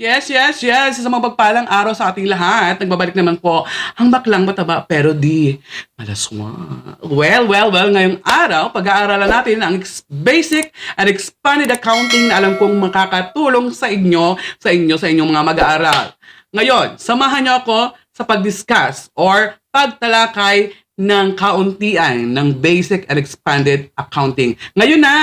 Yes. Isang mapagpalang araw sa ating lahat. Nagbabalik naman po ang baklang mataba pero di malaswa. Well. Ngayong araw, pag-aaralan natin ang basic and expanded accounting na alam kong makakatulong sa inyong mga mag-aaral. Ngayon, samahan niyo ako sa pag-discuss or pagtalakay ng kauntian ng basic and expanded accounting. Ngayon na!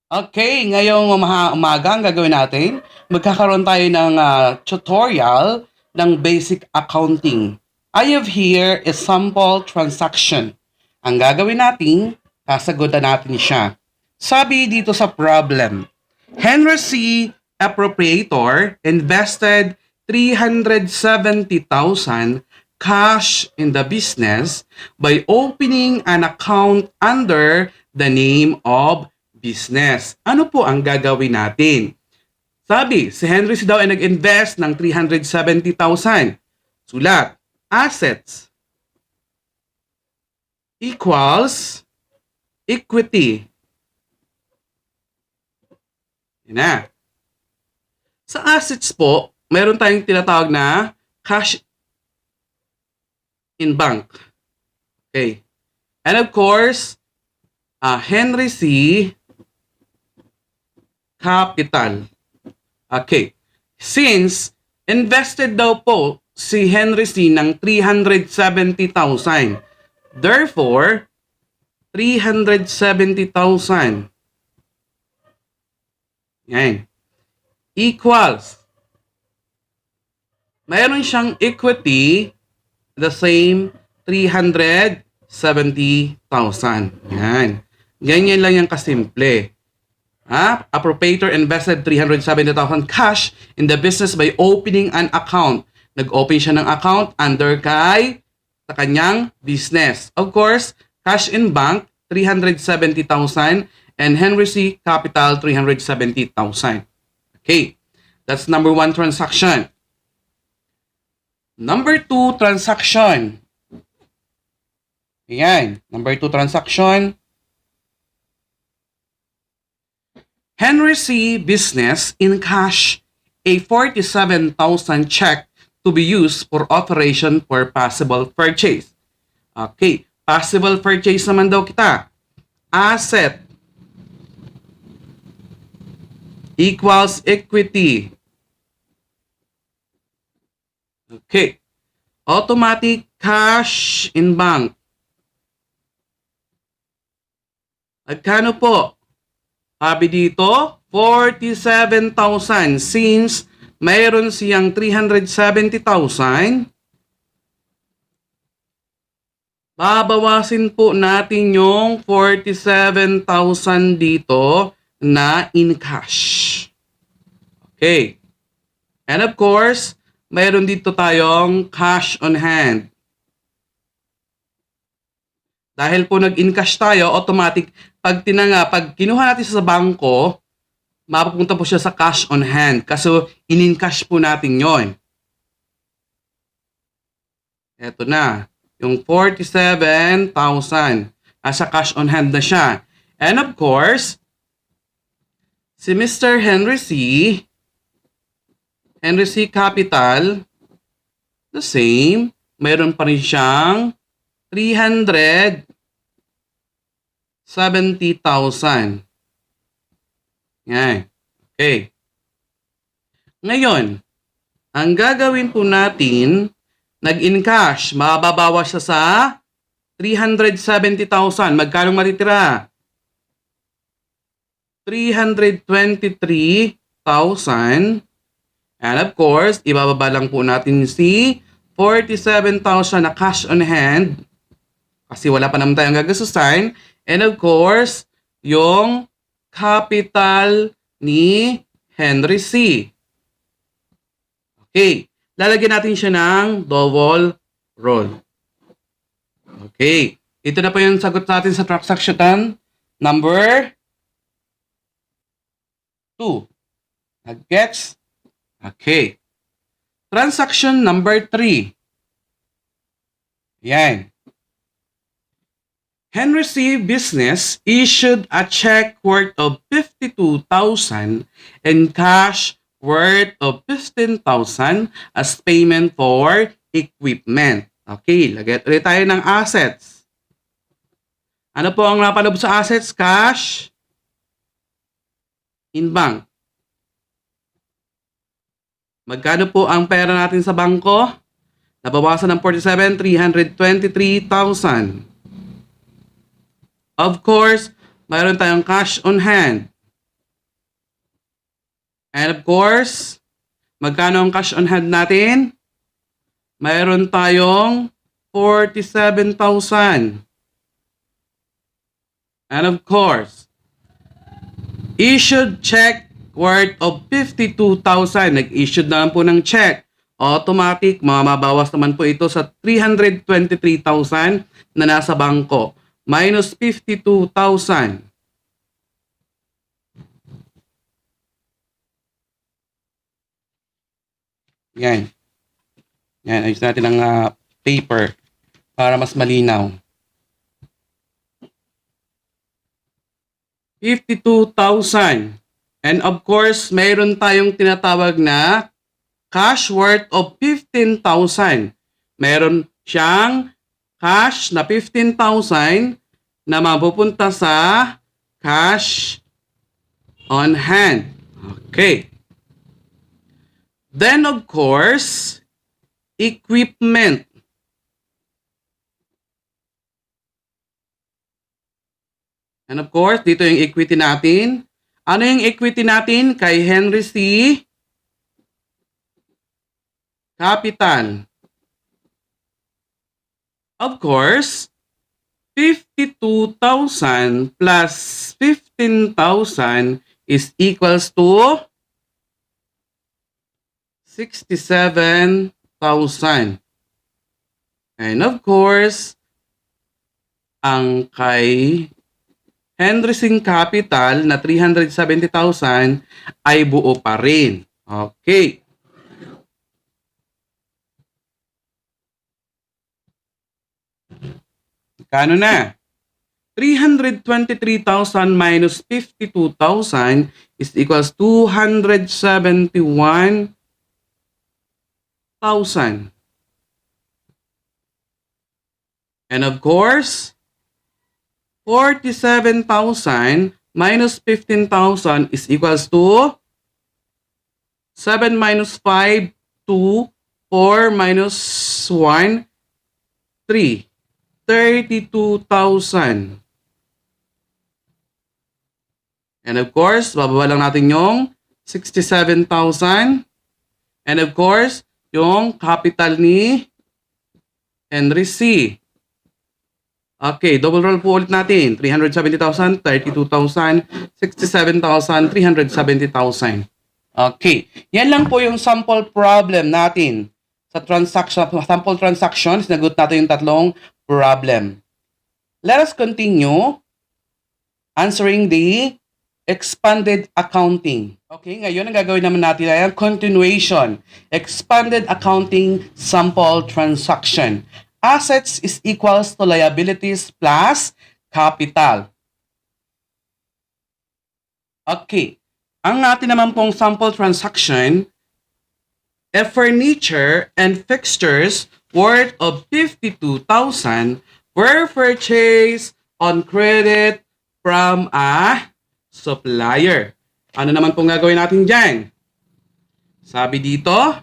Okay, ngayong umaga ang gagawin natin, magkakaroon tayo ng tutorial ng basic accounting. I have here a sample transaction. Ang gagawin natin, sasagutan natin siya. Sabi dito sa problem, Henry C. Appropriator invested 370,000 cash in the business by opening an account under the name of business. Ano po ang gagawin natin? Sabi, si Henry C. daw ay nag-invest ng 370,000. Sulat, assets equals equity. Yan na. Sa assets po, meron tayong tinatawag na cash in bank. Okay. And of course, Henry C. capital. Okay. Since invested daw po si Henry C. ng 370,000. Therefore, 370,000. Yan. Equals. Mayroon siyang equity the same 370,000. Yan. Ganyan lang yung kasimple. Appropriator invested 370,000 cash in the business by opening an account. Nag-open siya ng account under sa kanyang business. Of course, cash in bank, 370,000 and Henry C. Capital, 370,000. Okay, that's number 1 transaction. Number 2 transaction. Ayan, number 2 transaction. Henry C. business in cash a 47,000 check to be used for operation for possible purchase. Okay, possible purchase naman daw kita. Asset equals equity. Okay. Automatic cash in bank. Magkano po? Sabi dito, 47,000. Since mayroon siyang 370,000, babawasin po natin yung 47,000 dito na in cash. Okay. And of course, mayroon dito tayong cash on hand. Dahil po nag-in-cash tayo, automatic, pag kinuha natin sa bangko, mapupunta po siya sa cash on hand. Kasi in-cash po natin yon. Eto na, yung 47,000. Nasa cash on hand na siya. And of course, si Mr. Henry C. Capital, the same, mayroon pa rin siyang 370,000. Yan. Okay. Ngayon, ang gagawin po natin, nag-in-cash, mababawas siya sa 370,000. Magkano matitira? 323,000. And of course, ibababa lang po natin si 47,000 na cash on hand. Kasi wala pa naman tayong gagastusan. And of course, yung capital ni Henry C. Okay. Lalagyan natin siya ng double roll. Okay. Ito na po yung sagot natin sa transaction number 2. Gets? Okay. Transaction number 3. Yan. Henry C. Business issued a check worth of 52,000 and cash worth of 15,000 as payment for equipment. Okay, lagay ulit tayo ng assets. Ano po ang napaloob sa assets? Cash in bank. Magkano po ang pera natin sa bangko? Nabawasan ng 47,323,000. Of course, mayroon tayong cash on hand. And of course, magkano ang cash on hand natin? Mayroon tayong 47,000. And of course, issued check worth of 52,000. Nag-issued naman po ng check. Automatic, mamabawas naman po ito sa 323,000 na nasa bangko. Minus 52,000. Yan. Yan, ayos natin ang paper para mas malinaw. 52,000. And of course, mayroon tayong tinatawag na cash worth of 15,000. Mayroon siyang cash na 15,000 na mapupunta sa cash on hand. Okay. Then of course, equipment. And of course, dito yung equity natin. Ano yung equity natin kay Henry C. Capital? Of course, 52,000 plus 15,000 is equals to 67,000. And of course, ang kay Henry C. Capital na 370,000 ay buo pa rin. Okay. Kano na? 323,000 minus 52,000 is equals 271,000. And of course, 47,000 minus 15,000 is equals to 7 minus 5, 2, 4 minus 1, 3. 32,000. And of course, bababa lang natin yung 67,000. And of course, yung capital ni Henry C. Okay, double roll po ulit natin. 370,000, 32,000, 67,000, 370,000. Okay, yan lang po yung sample problem natin. Sa sample transactions, nagot natin yung tatlong problem. Let us continue answering the expanded accounting. Okay, ngayon ang gagawin naman natin ay ang continuation. Expanded accounting sample transaction. Assets is equals to liabilities plus capital. Okay, ang atin naman pong sample transaction, a furniture and fixtures worth of 52,000 were purchased on credit from a supplier. Ano naman pong gagawin natin dyan? Sabi dito,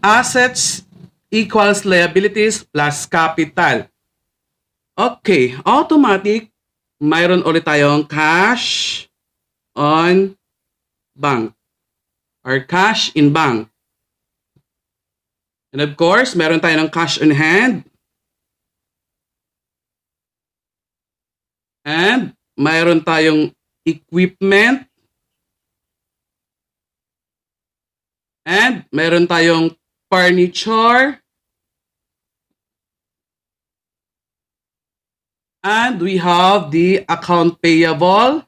assets equals liabilities plus capital. Okay, automatic, mayroon ulit tayong cash on bank or cash in bank. And of course, meron tayo ng cash on hand. And mayroon tayong equipment. And meron tayong furniture. And we have the account payable.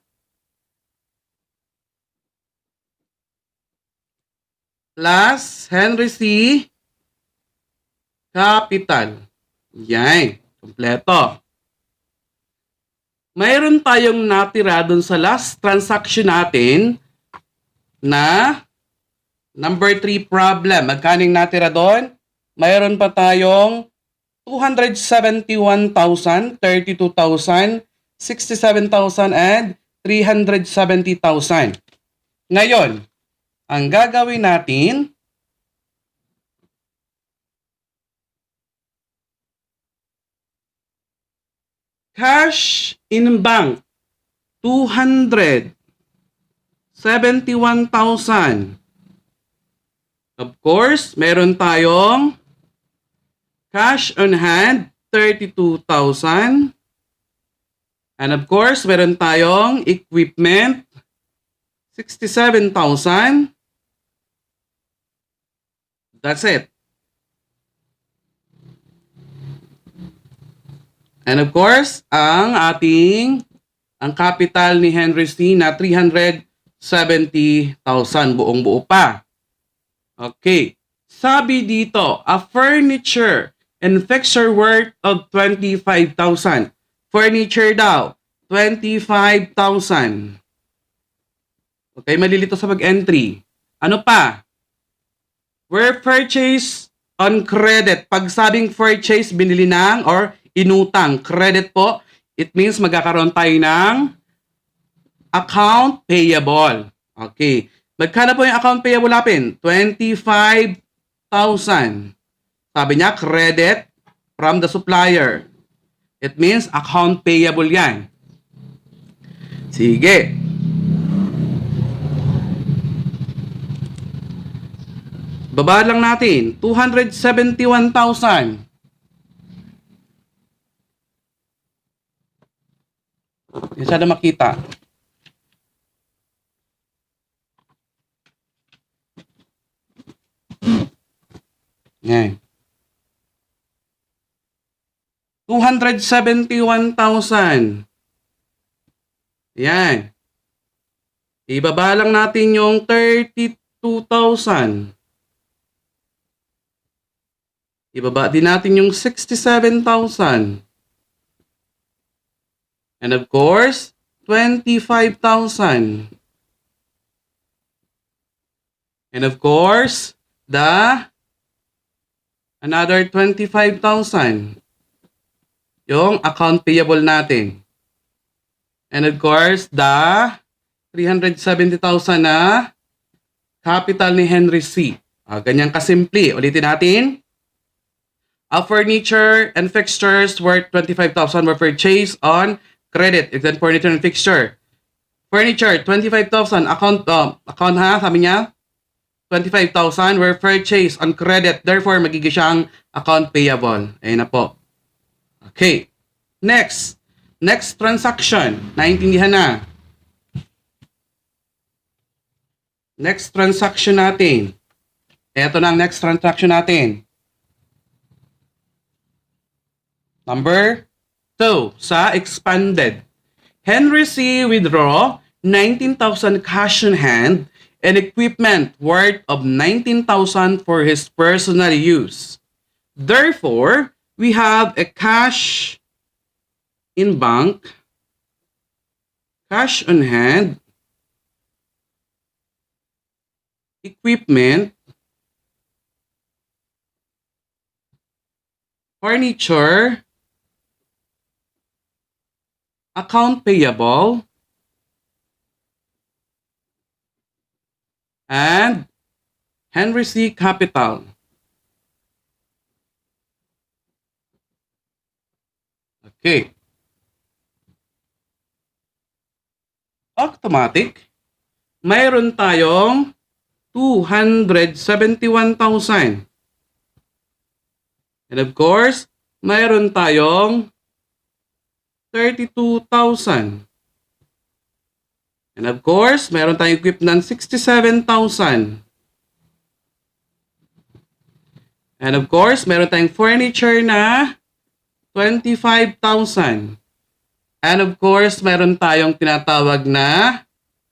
Plus Henry C. Capital. Yan. Kompleto. mayroon tayong natira dun sa last transaction natin na number 3 problem. Magkano yung natira doon? Mayroon pa tayong 271,000, 32,000, 67,000, and 370,000. Ngayon, ang gagawin natin, cash in bank, 271,000. Of course, meron tayong cash on hand, 32,000. And of course, meron tayong equipment, 67,000. That's it. And of course, ang capital ni Henry C na 370,000, buong buo pa. Okay. Sabi dito, a furniture and fixture worth of 25,000. Furniture daw, 25,000. Okay, malilito sa mag-entry. Ano pa? Were purchased on credit. Pag sabing purchase, binili ng or inutang. Credit po, it means magkakaroon tayo ng account payable. Okay. Magkano po yung account payable natin? 25,000. Sabi niya, credit from the supplier. It means account payable yan. Sige. Baba lang natin. 271,000. Hindi sana makita. Yan. 271,000. Yan. Ibaba lang natin yung 32,000. Ibaba din natin yung 67,000. And of course, 25,000. And of course, another 25,000. Yung account payable natin. And of course, the 370,000 na capital ni Henry C. Ganyan kasimple. Ulitin natin. A furniture and fixtures worth 25,000 were purchased on credit. Except furniture and fixture. Furniture, 25,000. Account ha, sabi niya. 25,000 were purchased on credit. Therefore, magiging siyang account payable. Ayun na po. Okay. Next transaction. Naintindihan na. Next transaction natin. Ito na ang next transaction natin. Number 2. Sa expanded. Henry C. withdraw 19,000 cash in hand and equipment worth of 19,000 for his personal use. Therefore, we have a cash in bank, cash on hand, equipment, furniture, account payable, and Henry C. capital. Okay. Automatic, mayroon tayong 271,000. And of course, mayroon tayong 32,000. And of course, mayroon tayong equipment 67,000. And of course, mayroon tayong furniture na 25,000. And of course, meron tayong tinatawag na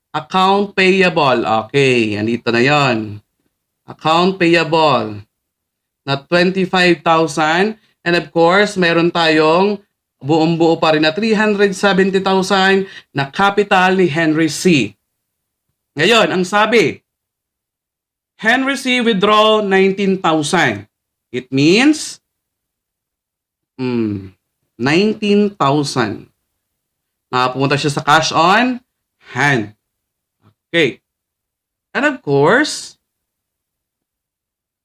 account payable. Okay, andito na yon. Account payable na 25,000. And of course, meron tayong buong-buo pa rin na 370,000 na capital ni Henry C. Ngayon, ang sabi, Henry C. withdraw 19,000. It means 19,000. Nakapunta siya sa cash on hand. Okay. And of course,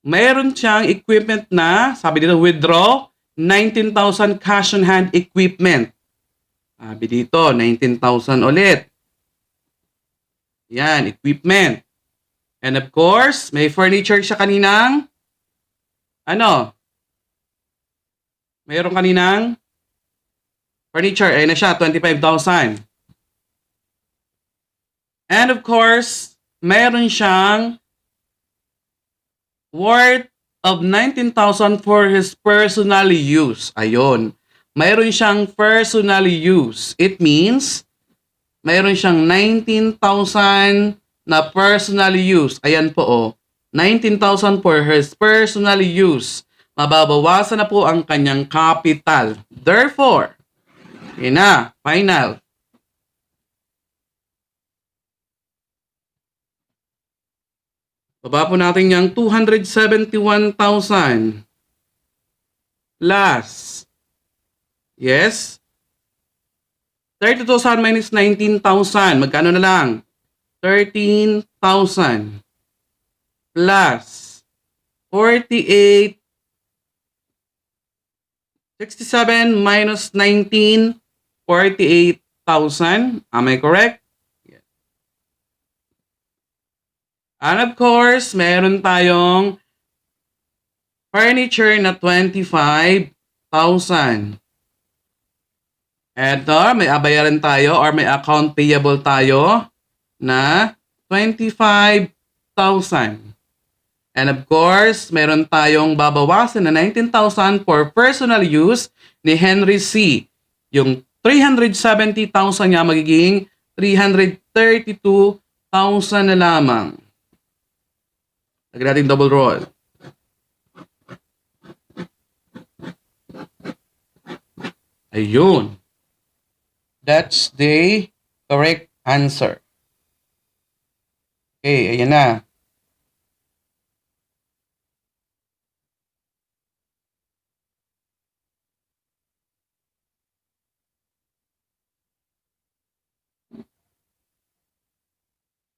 mayroon siyang equipment na, sabi dito, withdraw 19,000 cash on hand equipment. Sabi dito, 19,000 ulit. Yan, equipment. And of course, may furniture siya kaninang, mayroon kaninang furniture, ayun na siya, 25,000. And of course, mayroon siyang worth of 19,000 for his personal use. Ayun. Mayroon siyang personal use. It means, mayroon siyang 19,000 na personal use. Ayan po, 19,000 for his personal use. Mababawasan na po ang kanyang capital. Therefore, yun na, final. Baba po natin yung 271,000 plus, yes, 30,000 minus 19,000. Magkano na lang? 13,000 plus 48, 67 minus 19, 48,000. Am I correct? Yes. And of course, meron tayong furniture na 25,000. Eto, may abayaran tayo or may account payable tayo na 25,000. And of course, meron tayong babawasan na 19,000 for personal use ni Henry C. Yung 370,000 niya magiging 332,000 na lamang. Lagyan natin double roll. Ayun. That's the correct answer. Okay, ayan na.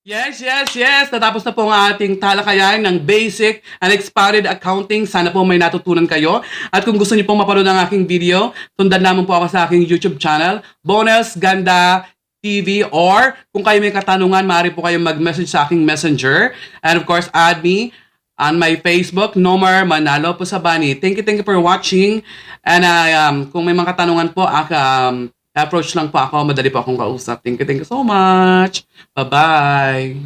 Yes, yes, yes. Natapos na po ang ating talakayan ng basic and expounded accounting. Sana po may natutunan kayo. At kung gusto niyo pong mapanood ang aking video, sundan naman po ako sa aking YouTube channel, Bonus Ganda TV, or kung kayo may katanungan, maaari po kayong mag-message sa aking messenger. And of course, add me on my Facebook, Nomar Manalo po sa Bani. Thank you for watching. And kung may mga katanungan po, approach lang po ako. Madali po akong kausap. Thank you so much. Bye-bye.